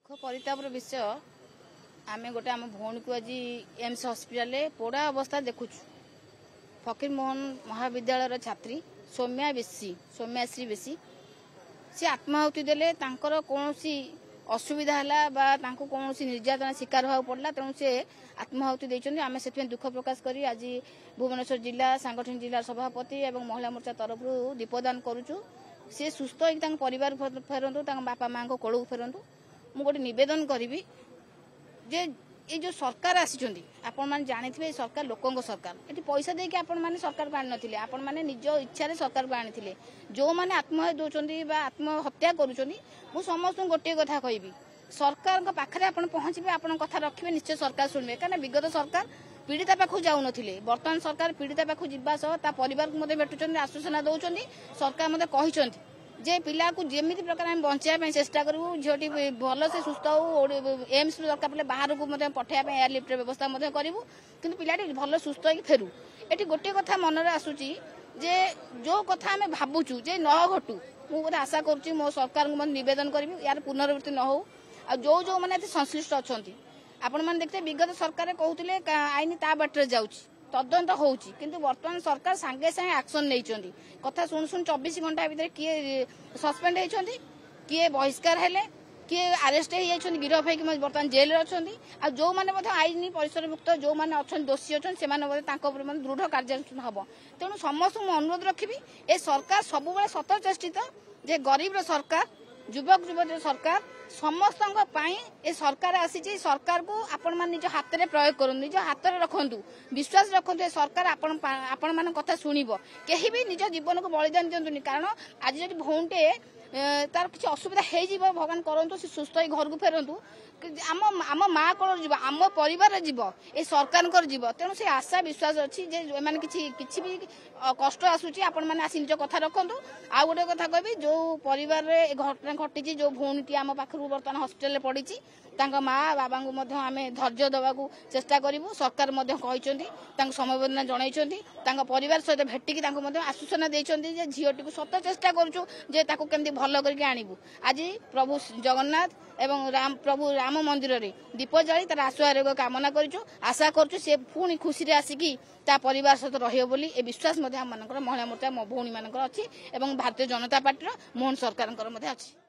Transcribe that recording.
दुख परितापर विषय आम गोटे आम भौणी को आज एम्स हस्पिटाल पोड़ा अवस्था देखु फकीर मोहन महाविद्यालय छात्री सौम्याश्री बेसी सी आत्माहुति देले कौन असुविधा है कौन निर्यातना शिकार होगा पड़ा तेणु से आत्माहुति देते आम से दुख प्रकाश कर आज भुवनेश्वर जिला सांगठनिक जिला सभापति और महिला मोर्चा तरफ दीपदान करुचु सी सुस्थ हो परिवार फेरतु बापा माँ को कोल फेरतु मु गोटे नवेदन करी जे ये जो सरकार आसी आपण मैंने जानी सरकार लोकों सरकार ये पैसा देके आपण मैंने सरकार को आनी नथिले आपण मैंने निज इच्छा सरकार को आनी जो मैंने आत्महत्या दौरान आत्महत्या करूँ समस्त गोटे कथा कहि सरकार पाखे आप पहुँचे आप कथा रखिए निश्चय सरकार शुणे कहीं विगत सरकार पीड़िता पाखु जाऊन बर्तमान सरकार पीड़िता पाखु जावा परिवार को भेटुं आश्वासना दौरान सरकार कहते जे पिला को जमी प्रकार आम बचाई चेष्टा करूँ झीटी भल से सुस्थ हो एम्स दरकार पड़े बाहर को पठाइबा एयरलिफ्ट व्यवस्था करूँ कि पिलाटी भल सुस्थ हो फेरू ये गोटे कथा मन में आसूची जे जो कथा आम भावुचु जे न घटू मुझे आशा करुँच मो सरकार को नवेदन करी यार पुनरावृत्ति न हो जो जो मैंने संश्लिष्ट अच्छा आपण मैंने देखते विगत सरकार कहते आईन ता बाटर जाऊँगी तदंत होउची किंतु वर्तमान सरकार सांगे सांगे एक्शन नहीं कथा शुणु शुणु 24 घंटा भीतर किए सस्पेंड होती किए बहिष्कार हेले किए अरेस्ट हो गिरफ होकर बर्तमान जेल अच्छा जो मैंने आईन परिसर मुक्त जो मैंने अच्छा दोषी अच्छा से दृढ़ कार्यानुष्ठान हम तेणु समस्त अनुरोध रखी ए सरकार सब सत चेष्टित जे गरीब सरकार युवक युवती सरकार समस्त ए सरकार आसी सरकार को आपण मान निज हाथ में प्रयोग करूँ निज हाथ में रखु विश्वास रखु सरकार आपण मान कथा शुणव कहीं भी निज जीवन को बलिदान दिंतुनि कारण आज जब भौणटे तार किसी असुविधा हो भगवान करूँ सी सुस्थ हो घर को फेरतु आम माँ को जीव आम परिवार जीव ए सरकार जीव तेणु से आशा विश्वास अच्छी किसी भी कष्ट आसूची आपण मैंने आसी निज कथा रखु आ गोटे कथा कहबी जो परिवार घटना घटी जो भौणी आम पाखु बर्तमान हस्पिटाल पड़ी माँ बाबा को आम धैर्य देवा चेष्टा करूँ सरकार समवेदना जनई परिवार सहित भेटिकी आश्वासना देते झीटी को सत चेष्टा करूँ केमती भल करके आणबू आज प्रभु जगन्नाथ एवं प्रभु राम मंदिर रे दीप जाली तार आशु आरोग्य कामना करूँ आशा करूँ से पुणी खुशी आसिकी ता परिवार सहित रही ए विश्वास महिला मोर्चा भौणी मान अच्छी भारतीय जनता पार्टी मोहन सरकार अच्छी।